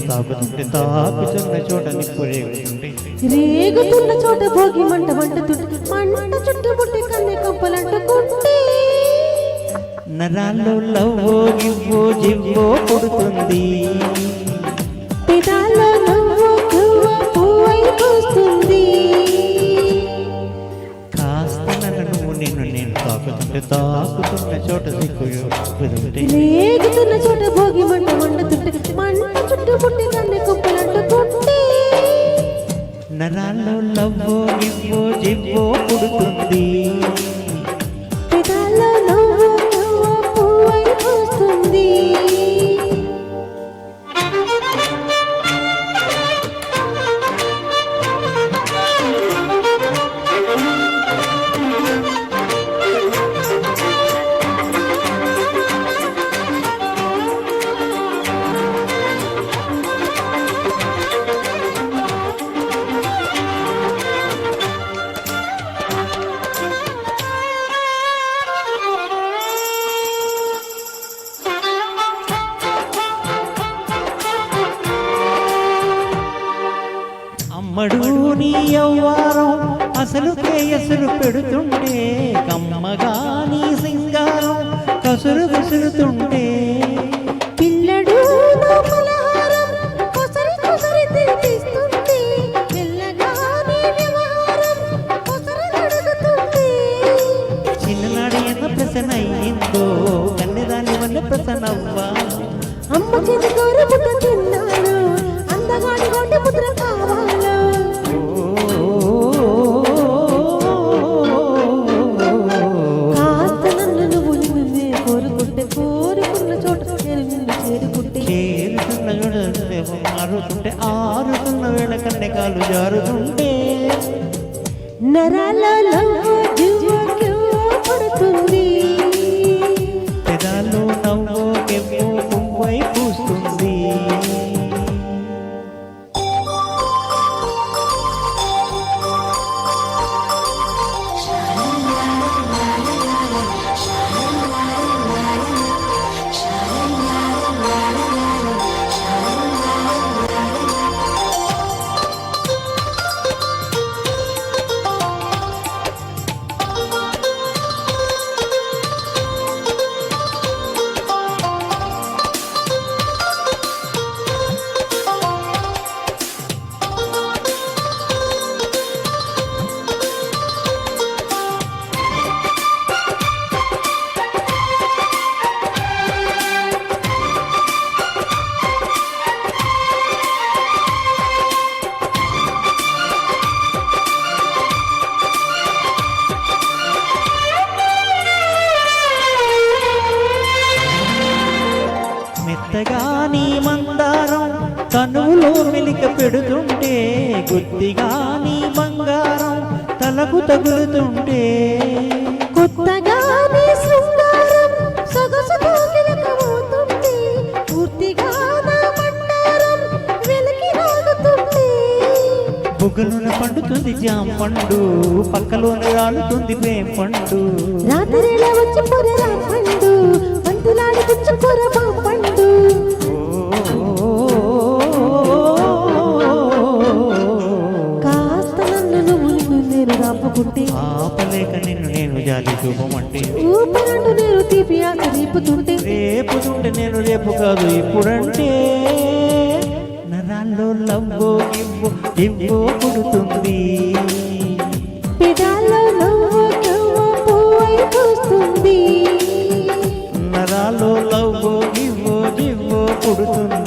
తాకుతుంటే తాకుతున్న చోట నిప్పు రేగుతుంటే రేగుతున్న చోట భోగి మంట మంటుతుంటే మంట చుట్టుముట్టి కన్నె కంపలంటుకుంటే నరాల్లో లవ్వో గివ్వో జివ్వో పుడుతుంది పెదాల్లో నవ్వో గువ్వో పువ్వై పూస్తుంది కాస్త నన్ను నేను తాకుతుంటే తాకుతున్న చోట సిగ్గుతుంటే రేగుతున్న చోట భోగి మంట మండుతుంటే మంట చుట్టుముట్టి కన్నె కంపలంటుకుంటే నరాల్లో లవ్వో గివ్వో జివ్వో పుడుతుంది పెదాల్లో నవ్వో గువ్వో పువ్వై పూస్తుంది అమ్మడు నీ యవ్వారం అసలు కేయసులు పెడుతుంటే కమ్మగా నీ సింగారం కసురు విసురుతుంటే పిల్లడు నా పలహారం కొసరి కొసరి తినిపిస్తుంటే పిల్లగా నీ వ్యవహారం కొసరి అడుగుతుంటే చిన్ననాడి ఎంత ప్రసన్న అయ్యిందో కన్నెదాని వల్ల ప్రసన్నవ్వా అమ్మ చేతి గౌర ముద్ద తిన్నాడు అందగాడి గొండె ముద్ర కావాలో కాస్త నన్ను నువ్వు నిన్నే కోరుకుంటే కోరుకున్న చోట నేను నిన్ను చేరుకుంటే చేరుతున్న వేళ మారుతుంటే ఆరుతున్న వేళ కన్నెకాలు జారుతుంటే నరాలలో జివ్వో గివ్వో పడుతుంది పెదాల్లో నవ్వో కెవ్వో పువ్వై పూస్తుంది మెత్తగా నీ మందారం తనువులో మెలిక పెడుతుంటే గుద్దిగా నీ బంగారం తలకు తగులుతుంటే కొత్తగా నీ శృంగారం సొగసు కోకిలకమవుతుంటే పూర్తిగా నా మండారం వెలికి రాగుతుంటే బుగ్గలున పండుతుంది జామ పండు పక్కలోన రాలుతుంది ప్రేమ పండు రాత్రిలా వచ్చి పొరరా పండు పంతులాడి పుచ్చు పొర పండు కాస్త నన్ను నువ్వు నేను రాపుకుంటే ఆపలేక నిన్ను నేను జాలి చూపమంటే ఊపరండు నేను తీపి ఆశ రేపుతుంటే రేపుతుంటే నేను రేపు కాదు ఇప్పుడంటే నరాల్లో లవ్వో గివ్వో గివ్వో పుడుతుంది పెదాల్లో నవ్వు నవ్వు పువ్వై పూస్తుంది నరాల్లో లవ్వో గివ్వో గివ్వో పుడుతుంది